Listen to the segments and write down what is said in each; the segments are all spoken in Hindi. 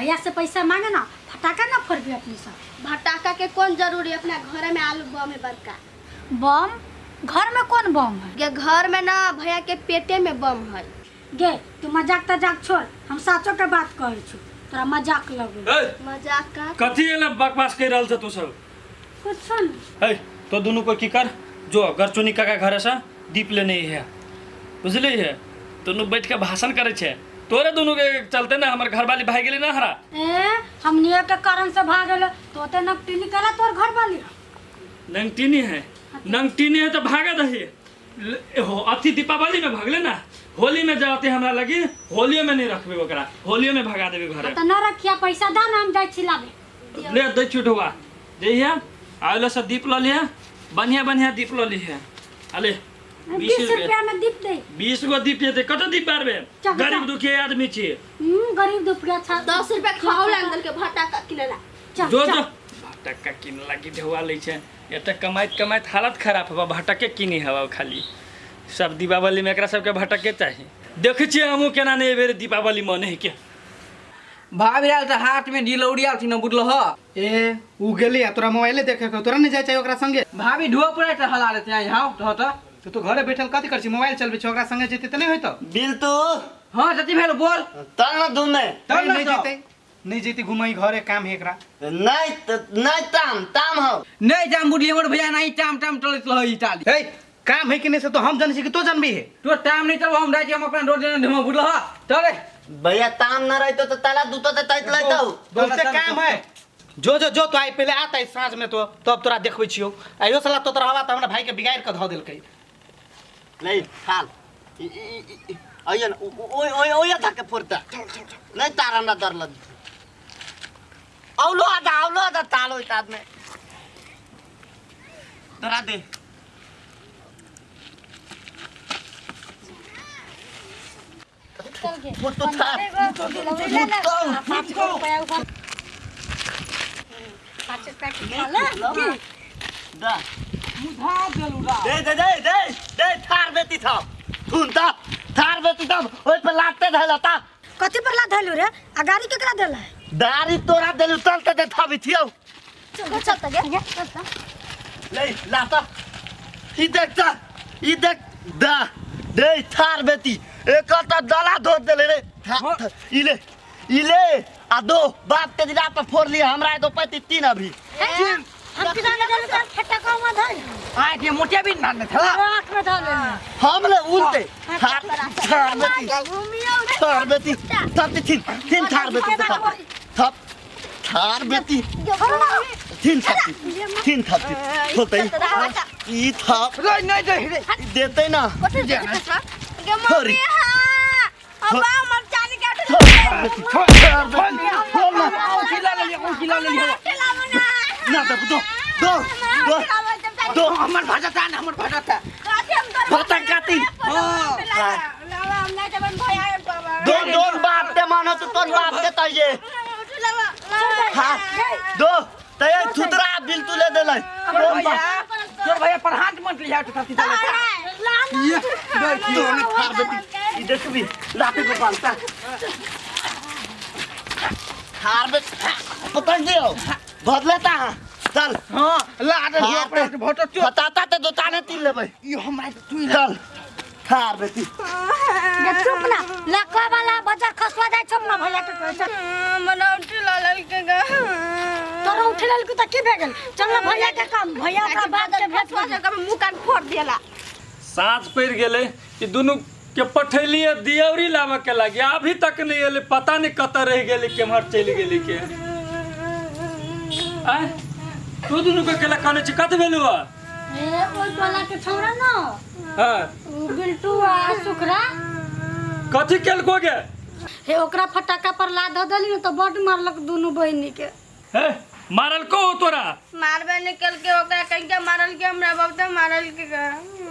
भैया से पैसा मांगे ना फटाका ना फोड़बे अपनी सब। फटाका के कौन जरूरी अपना घर में आलू बम है बड़का। बम घर में कौन बम है? गे घर में ना भैया के पेटे में बम है। गे तू मजाक तजाक छोड़, हम साचो के बात कहै छु, तोरा मजाक लगे। मजाक का कथी एला बकवास कर रहल छ तू सब? कुछ सुन है तो दोनों को की कर जो गरचुनी काका घर से दीप लेने है, बुझली है? दोनों बैठ के भाषण करे छे, तोरे दोनों के चलते ना हमर घर वाली भाग गेली ना हरा। हमनी के कारण से भाग गेल तो ते नकटी निकाला तोर घर वाली नंगटीनी है, नंगटीनी है तो भागा दही हो। अथी दीपावली में भागले ना, होली में जाते हमरा लगी होलियो में नहीं रखबे ओकरा, होलियो में भगा देबे घर। त न रखिया पैसा दा ना हम जाय छिलाबे। ले दे छुटवा जइया आइलो से दीप ल लिया, बढ़िया बढ़िया दीप ल लिया। अले 20 रुपया में दीप दे। 20 गो दीप देते कत दीप पारबे? गरीब दुखिया आदमी छी। गरीब दुखिया छा 10 रुपया खाओ लांगल के फटाका किनेला। जो जो भटका किन लगी ढेवा ले छे, एते कमाइत कमाइत हालत खराब हवा, भटके किनी हवा खाली। सब दीपावली में एकरा सबके भटके चाहिए। देखे छी हमहु केना ने बेर दीपावली मने के। भाभी आल त हाथ में डिलौड़ी आल न बुझलो ह। ए उ गेली तोरा मोबाइले देखे के, तोरा नहीं जाय चाहिए ओकरा संगे। भाभी ढुआ पुरा त हला रहते यहाँ तो तो घरे बैठल कथी कर छी, मोबाइल चलबे छ, ओकरा संगे जेते त नहीं होय त। बिल्तु हां जति भेल बोल तल न दुने तल नहीं जेते, नहीं जेते घुमई घरे काम है एकरा। नहीं ताम हो नहीं जाम बुढ़ी हमर भैया नहीं टाम टाम चलत रह इटाली। ए काम है कि नहीं से तो हम जान छी कि तो जानबी है। तो टाम नहीं चल हम राजी हम अपन रोड ढम बुझलो ह। चले भैया ताम न रहतो तो तला दूतो ते तैत लेतो। तुमसे काम है, जो जो जो तो आई पहले आता है सांझ में तो तब तोरा देखबै छियो। आइयो साला तो तोरा हवा त हमरा भाई के बिगाड़ के ध देलकै। नहीं खाल अयन ओय ओय ओय धके फोरता नहीं तार हमरा डर लग। औलो आदा तालो इताद में तोरा दे। फोटो था दा मुझा देलुगा दे थार बेटी था सुन ता थार बेटी था ओय पे लागते धैला ता। कथि पर ला धैलु रे? आ गाड़ी केकरा देला है? दारी तोरा देलु चलते दे थाबी थियो। चल त गे ले लाता ई देख दा दे थार बेटी एक त दला धो देले रे। इले आ दो बाप के दिला पे फोड़ लिया हमरा दो पैती 3 अभी। हम किसान देल त फटाका में धैल आय के मोटिया भी ना थला आंख में धैल। हमले उल्टे थार बेटी तीन थार बेटी थप थार बेटी तीन थप होतै ई थप नहीं दे देते ना गे मम्मी हां अब मर जाने के खिला ले ना दो हमर भाजा था हमर भाजा था पता काती दो बाप ते मानो तो तोर बाप के तइए हां दो तय थुतरा बिल तू ले देलै तोर भैया पर हाथ मत लिया तो कथि चले ये दो ने थार बेटी ई देखबी लाते को पालता थार बेटी पकड़ दियो बदलता चल। हां ला दे फोटो बताता ते दुकाने तीन लेबै ई हमरा तू चल थार बेटी गे चुप ना, लखवा वाला बाजार खसवा जाय छम ना भैया के पैसा मना उठला ललके गा तोरा उठलल के त की भे गेल? चल ना भैया के काम, भैया का बात के भेटवा का मुंह कान फोड़ देला। साँझ पड़ गेले कि दोनों के पठेलिए दियौरी लावे के लगी, अभी तक नहीं एले, पता नहीं कत रह गेले केमहर चल गेले के। आय तू दोनों को केला काने छ कत भेलु आ? ए ओइ टोला के छौरा न हां बिल्टू आ सुखरा कथि केल को गे? हे ओकरा फटाका पर ला द देली त बड मारलक दोनों बहिनी के। हे मारल को तोरा? मारबे निकल के ओकरा कहीं के मारल के हमरा बाप त मारल के गा।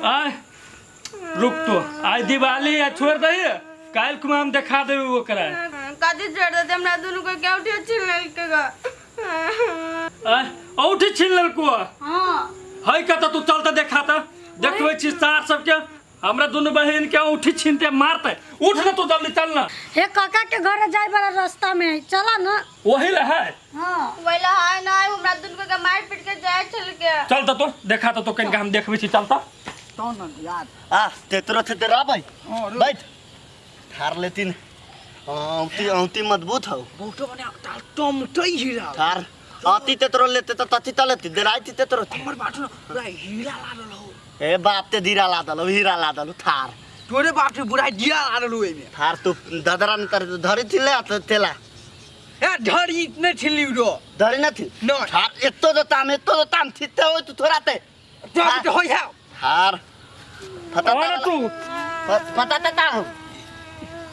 आय रुक तो आज दिवाली है, छोड़ दही काल को हम दिखा देबे ओकरा। कथि छोड़ दे हमरा दोनों को क्या उठे छिल के गा। आय औठी छिलल को हां हई कत तू चलता देखा त देखबै छी सार सब के हमरा दोनों बहन के उठी छीनते मारते। उठ ना तू जल्दी चल ना। हे काका के घर जाए वाला रास्ता में है, चला ना। वही ला है। हां वैला है ना हमरा दुन के मार पीट के जाए चल के। चल तो देखा तो कहीं हम देखबे छी चलता। तो न यार आ तेतरो थे तेरा भाई बैठ थार लेतिन औती मजबूत हो बोटो बने तो मुटई हीरा थार आती तेतरो लेते तो तती तलेती देराई तेतरो हमर बाटो पूरा हीरा लाडल हो ए बाप ते दीरा ला दलो हीरा ला दलो थार तोरे बाटो पूरा हीरा लाडल हो एमे थार तू ददरा न तर धरी थिले त तेला ए ढड़ी इतने छिली उडो धरी न थी न थार एतो जो ताम थिते हो तू थोड़ा ते तो हो या थार पता और तू पता ता हो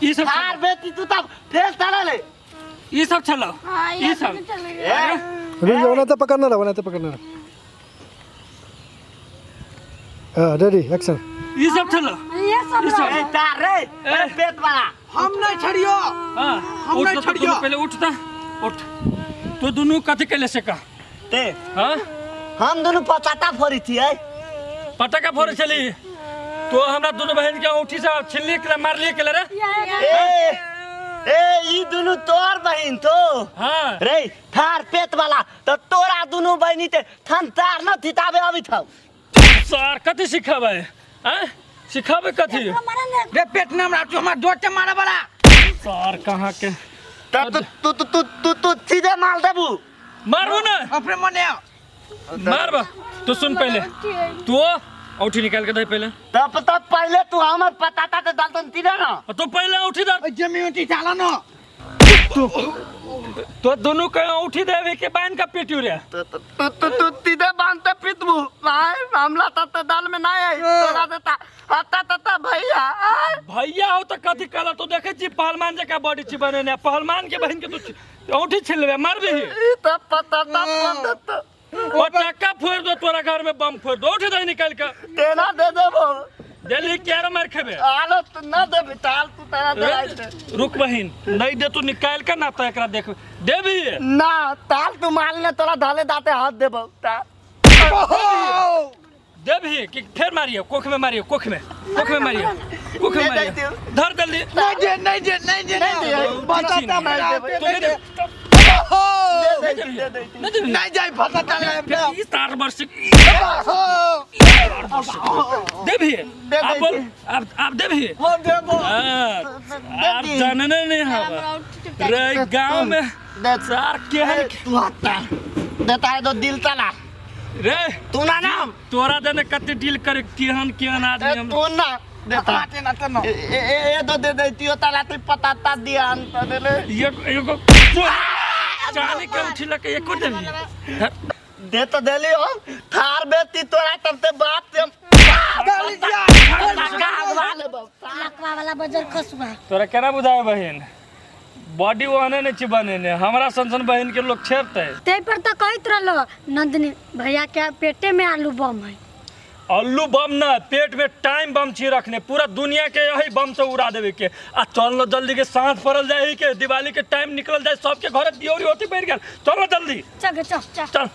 ई सब थार बेटी तू तब फेस ताला ले ई सब चलो हां ई सब ए रुक जाओ ना तो पकड़ना रेडी एक्शन ई सब चलो ये सब ई सब ए तार रे ए पेट वाला हम नहीं छड़ियो हां हम उठ नहीं तो छोड़ियो। पहले उठता उठ तू दोनों कथि कैले से का ते हां हम दोनों पचाता फोरी थी है पटाखा फोड़ चली तो हमरा दोनों बहन के उठी से छिलने के मार लिए के रे ए ए ई दोनों तोर बहिन तो हां रे थार पेट वाला तो तोरा दोनों बहिनी ते थन तार न थिताबे अभी था सर कथि सिखाबे हैं सिखाबे कथि रे पेट नाम रात हमरा दोटे मारे वाला सर कहां के तू सीधे माल देबू मारबो ना अपने मने मारबा तू सुन पहले तू औठी निकाल के दे पहले तब पहले तू हमर पताता ते डालतन तीरे ना तो पहले उठी दे जमीन चाला न तो दोनों के उठी देवे के बांध का पेटियो रे तू सीधे बांधते पितबू भाई मामला तत दाल में ना है तोरा देता आता भैया भैया हो तो कथि कला तो देखे छी पहलवान जका बॉडी छी बने पहलवान के बहन के तू औठी छिलबे मारबे ई त पताता बंदत पटाखा फोड़ दो तोरा घर में बम फोड़ दो उठ दे निकाल के तेना दे देबो दिल्ली केरो मार खेबे आलो तो ना दे बिटाल तू तेरा दे रुक बहिन नहीं दे तू निकाल के ना तो एकरा देख देबी ना ताल तू माल ने तोरा धाले दाते हाथ देबो ता देबी कि फिर मारियो कोख में मारियो कोख में मारियो धर जल्दी नहीं दे बताता मैं दे नहीं जाए फसाता है इस तार वर्ष देबी आप बोल आप देबी हो देबो आप जानने नहीं हवा रे गांव में सार के है तू हत्ता देता है तो दिल तला रे तू ना नाम तोरा देने कते डील करे केहन आदमी हम तू ना देता पाटे ना तो ए दो दे देती तला ते पताता दिया अंत दे ले ये एगो चाली के उठिला के एको देबी दे तो देली हो थार बेटी तोरा तब ते बाप से लकवा वाला बजर खसुआ। तोरा केना बुझाए बहन बॉडी ओहने नहीं छी बने हमरा संसन बहन के लोग छेड़ते ते पर तो कहत रहलो नंदनी भैया के पेटे में आलू बम है। आलू बम ना पेट में टाइम बम छी रखने पूरा दुनिया के यही बम से उड़ा देवे के आ चल लो जल्दी के सांझ पड़ल जाए के दिवाली के टाइम निकल जाए सबके घर दियोरी होती बैठ गया चलो जल्दी चल चल चल चल